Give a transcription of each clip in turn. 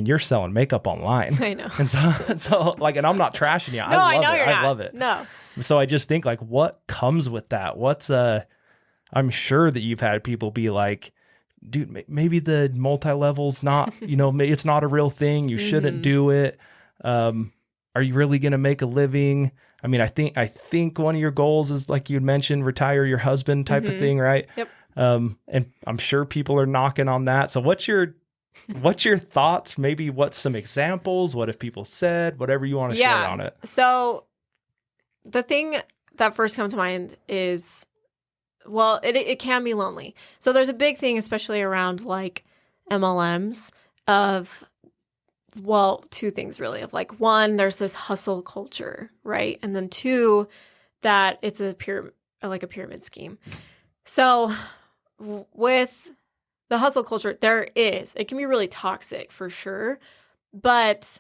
you're selling makeup online. I know. And so like, and I'm not trashing you. No, I know you're not. I love it. No. So I just think like, what comes with that? I'm sure that you've had people be like, dude, maybe the multi-level's not, it's not a real thing. You shouldn't do it. Are you really going to make a living? I mean, I think one of your goals is, like you mentioned, retire your husband type of thing, right? Yep. And I'm sure people are knocking on that. So what's your thoughts? Maybe what's some examples? What if people said, whatever you want to share on it? So the thing that first comes to mind is, well, it can be lonely. So there's a big thing, especially around like MLMs of, well, two things really, of like, one, there's this hustle culture, right? And then two, that it's a pyramid scheme. So with the hustle culture, it can be really toxic for sure. But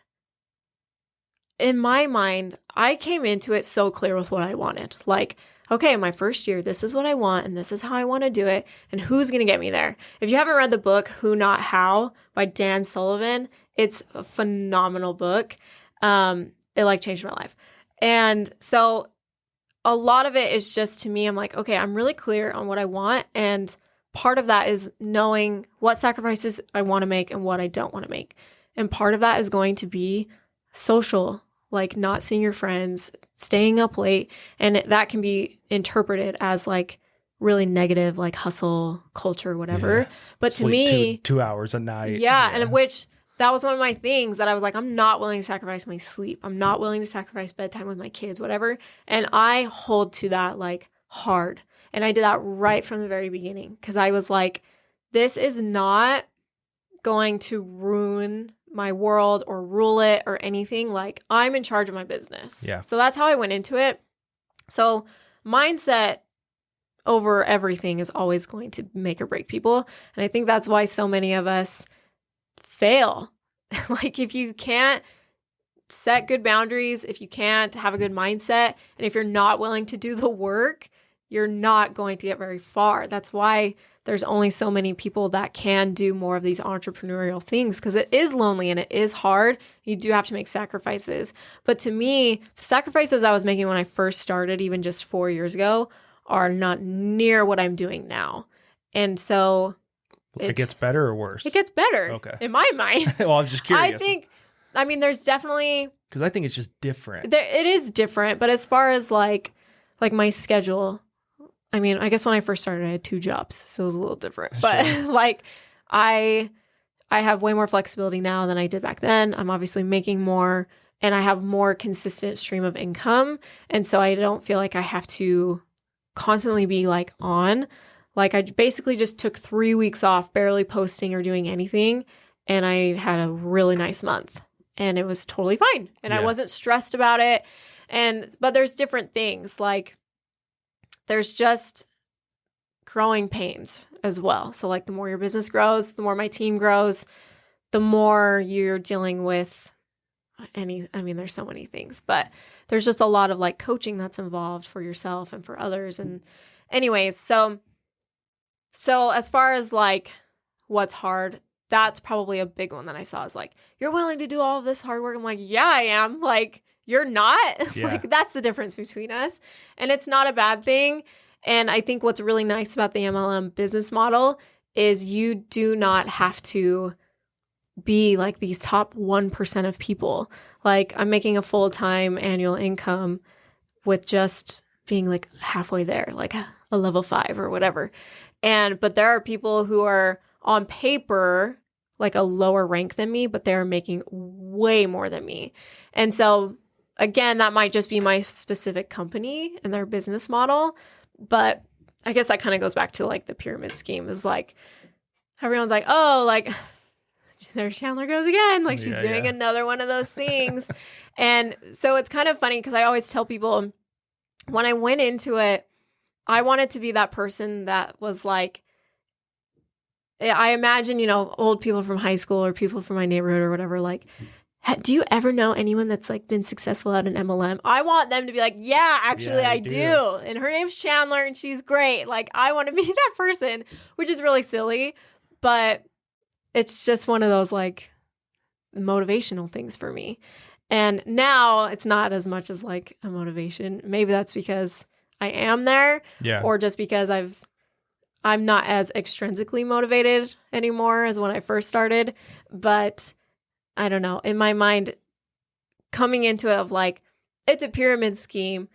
in my mind, I came into it so clear with what I wanted. Like, okay, my first year, this is what I want, and this is how I want to do it, and who's going to get me there? If you haven't read the book, Who Not How by Dan Sullivan, it's a phenomenal book. It like changed my life. And so a lot of it is just, to me, I'm like, okay, I'm really clear on what I want. And part of that is knowing what sacrifices I want to make and what I don't want to make. And part of that is going to be social, like not seeing your friends, staying up late. And that can be interpreted as like really negative, like hustle culture, whatever. Yeah. But Sleep to me, 2 hours a night. Yeah. And which that was one of my things that I was like, I'm not willing to sacrifice my sleep. I'm not willing to sacrifice bedtime with my kids, whatever. And I hold to that like hard. And I did that right from the very beginning because I was like, this is not going to ruin my world or rule it or anything. Like, I'm in charge of my business. Yeah. So that's how I went into it. So mindset over everything is always going to make or break people. And I think that's why so many of us fail. Like, if you can't set good boundaries, if you can't have a good mindset, and if you're not willing to do the work, you're not going to get very far. That's why there's only so many people that can do more of these entrepreneurial things, because it is lonely and it is hard. You do have to make sacrifices. But to me, the sacrifices I was making when I first started, even just 4 years ago, are not near what I'm doing now. And so it gets better or worse? It gets better. Okay. In my mind. Well, I'm just curious. I mean, there's definitely... Because I think it's just different. It is different. But as far as like my schedule... I mean, I guess when I first started, I had 2 jobs, so it was a little different. Sure. But like, I have way more flexibility now than I did back then. I'm obviously making more, and I have more consistent stream of income, and so I don't feel like I have to constantly be like on. Like, I basically just took 3 weeks off, barely posting or doing anything, and I had a really nice month, and it was totally fine, and I wasn't stressed about it. But there's different things like. There's just growing pains as well. So like the more your business grows, the more my team grows, the more you're dealing with there's so many things, but there's just a lot of like coaching that's involved for yourself and for others. And anyways, so as far as like what's hard, that's probably a big one that I saw is like, you're willing to do all of this hard work. I'm like, yeah, I am. Like, you're not. Yeah. Like, that's the difference between us. And it's not a bad thing. And I think what's really nice about the MLM business model is you do not have to be like these top 1% of people. Like, I'm making a full-time annual income with just being like halfway there, like a level 5 or whatever. But there are people who are on paper like a lower rank than me, but they're making way more than me. And so again, that might just be my specific company and their business model. But I guess that kind of goes back to like the pyramid scheme is like, everyone's like, oh, like there Chandler goes again. Like she's doing another one of those things. And so it's kind of funny because I always tell people when I went into it, I wanted to be that person that was like, I imagine, old people from high school or people from my neighborhood or whatever, like, do you ever know anyone that's like been successful at an MLM? I want them to be like, yeah, actually I do. And her name's Chandler and she's great. Like, I want to be that person, which is really silly, but it's just one of those like, motivational things for me. And now it's not as much as like a motivation. Maybe that's because I am there, or just because I'm not as extrinsically motivated anymore as when I first started. But I don't know. In my mind, coming into it of like, it's a pyramid scheme,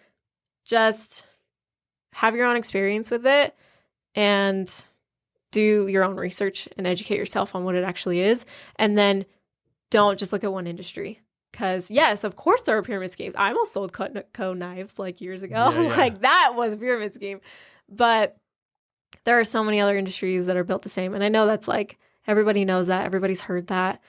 just have your own experience with it and do your own research and educate yourself on what it actually is. And then don't just look at one industry. Because, yes, of course there are pyramid schemes. I almost sold Cutco knives like years ago. Like that was a pyramid scheme. But there are so many other industries that are built the same. And I know that's like, everybody knows that. Everybody's heard that.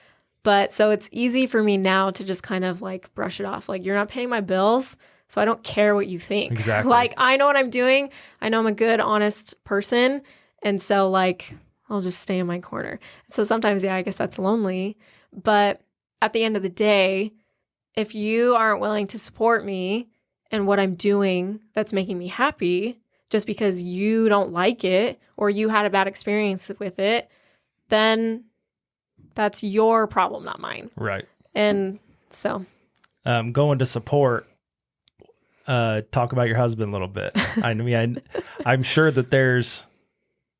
But so it's easy for me now to just kind of like brush it off. Like, you're not paying my bills, so I don't care what you think. Exactly. Like, I know what I'm doing. I know I'm a good, honest person. And so like, I'll just stay in my corner. So sometimes, I guess that's lonely. But at the end of the day, if you aren't willing to support me and what I'm doing that's making me happy just because you don't like it or you had a bad experience with it, then that's your problem, not mine. Right. And so going to support, talk about your husband a little bit. I mean, I'm sure that there's,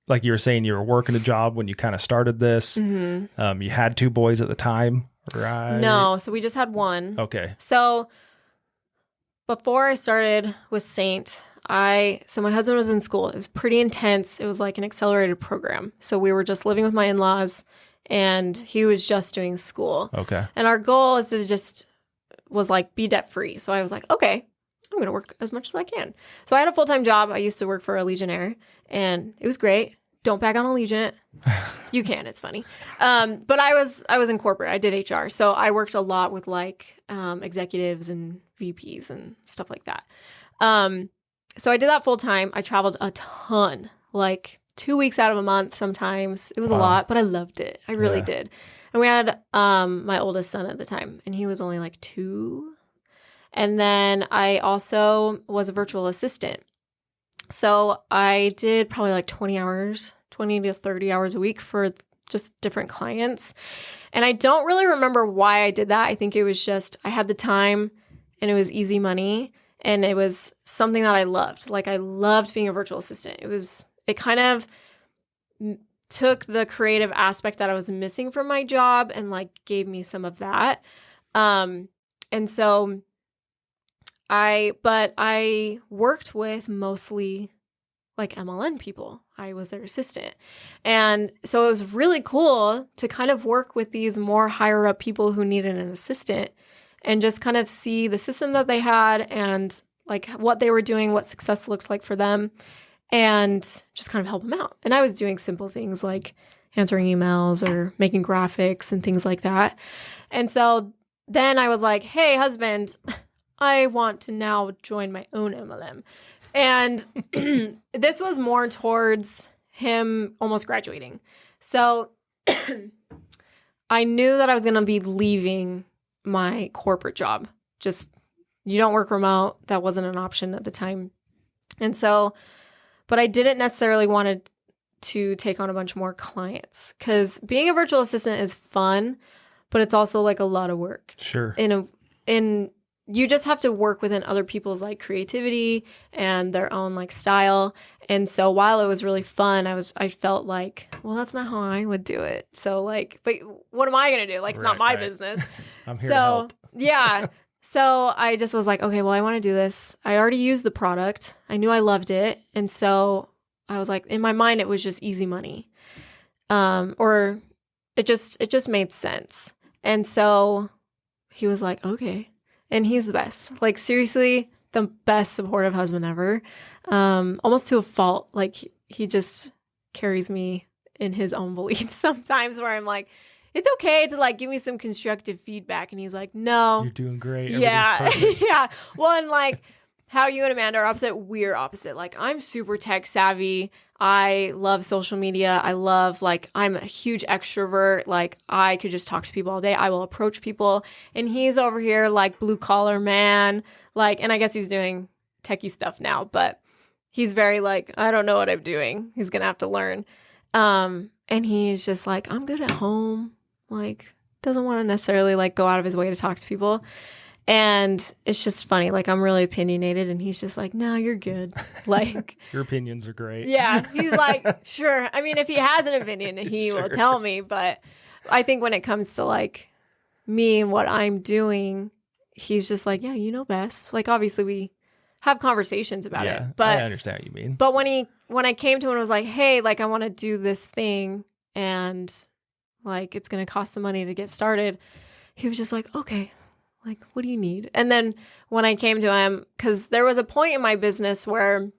like you were saying, you were working a job when you kind of started this. Mm-hmm. You had 2 boys at the time, right? No, so we just had one. Okay. So before I started with Saint, so my husband was in school. It was pretty intense. It was like an accelerated program. So we were just living with my in-laws and he was just doing school. Okay. And our goal is to was like be debt free. So I was like, okay, I'm going to work as much as I can. So I had a full-time job. I used to work for a Legionnaire and it was great. Don't bag on Allegiant. You can. It's funny. But I was in corporate. I did HR. So I worked a lot with like executives and VPs and stuff like that. So I did that full time. I traveled a ton, like 2 weeks out of a month sometimes. It was a lot, but I loved it. I really did. And we had my oldest son at the time, and he was only like 2. And then I also was a virtual assistant. So I did probably like 20 to 30 hours a week for just different clients. And I don't really remember why I did that. I think it was just I had the time and it was easy money and it was something that I loved. Like I loved being a virtual assistant. It kind of took the creative aspect that I was missing from my job and like gave me some of that. And so I worked with mostly like MLM people. I was their assistant. And so it was really cool to kind of work with these more higher up people who needed an assistant and just kind of see the system that they had and like what they were doing, what success looked like for them, and just kind of help them out. And I was doing simple things like answering emails or making graphics and things like that. And so then I was like, hey, husband, I want to now join my own MLM. And this was more towards him almost graduating. So I knew that I was going to be leaving my corporate job. Just, you don't work remote. That wasn't an option at the time. And so, but I didn't necessarily want to take on a bunch more clients because being a virtual assistant is fun, but it's also like a lot of work. Sure. You just have to work within other people's like creativity and their own like style. And so while it was really fun, I felt like, well, that's not how I would do it. So like, but what am I going to do? Like, it's not my business. I'm here to help. Yeah. So I just was like, okay, well, I want to do this. I already used the product. I knew I loved it. And so I was like, in my mind, it was just easy money. Or it just made sense. And so he was like, okay. And he's the best. Like, seriously, the best supportive husband ever. Almost to a fault. Like, he just carries me in his own beliefs sometimes where I'm like, it's okay to, like, give me some constructive feedback. And he's like, no. You're doing great. Yeah. Yeah. Well, and, like, how you and Amanda are opposite, we're opposite. Like, I'm super tech savvy. I love social media. I'm a huge extrovert. Like, I could just talk to people all day. I will approach people. And he's over here like blue collar man. Like, and I guess he's doing techie stuff now, but he's very like, I don't know what I'm doing. He's going to have to learn. And he's just like, I'm good at home. Like, doesn't want to necessarily like go out of his way to talk to people. And it's just funny. Like, I'm really opinionated, and he's just like, no, you're good. Like, your opinions are great. Yeah. He's like, sure. I mean, if he has an opinion, he will tell me. But I think when it comes to like me and what I'm doing, he's just like, yeah, you know best. Like, obviously we have conversations about it. But I understand what you mean. But when I came to him and was like, hey, like, I want to do this thing, and like, it's going to cost some money to get started, he was just like, okay. Like, what do you need? And then when I came to him, because there was a point in my business where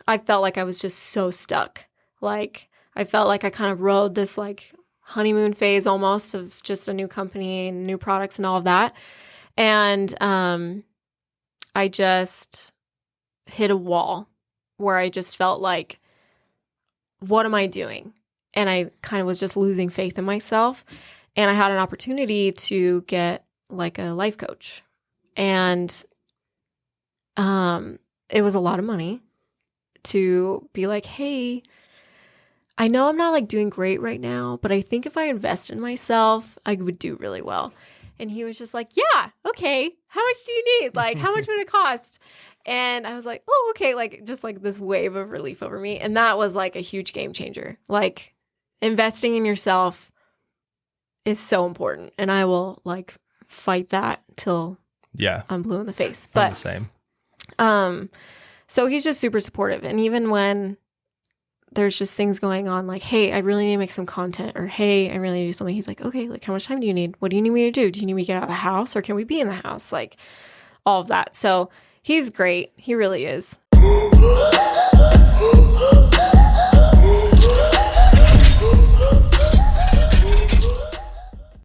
I felt like I was just so stuck. Like, I felt like I kind of rode this like honeymoon phase almost of just a new company and new products and all of that. And I just hit a wall where I just felt like, what am I doing? And I kind of was just losing faith in myself. And I had an opportunity to get like a life coach, and it was a lot of money to be like, hey, I know I'm not like doing great right now, but I think if I invest in myself, I would do really well. And he was just like, yeah, okay, how much do you need? Like, how much would it cost? And I was like, oh, okay, like just like this wave of relief over me. And that was like a huge game changer. Like, investing in yourself is so important, and I will like fight that till I'm blue in the face. But I'm the same. So he's just super supportive. And even when there's just things going on, like, hey, I really need to make some content, or hey, I really need to do something, he's like, okay, like, how much time do you need? What do you need me to do? Do you need me to get out of the house, or can we be in the house? Like, all of that. So he's great. He really is.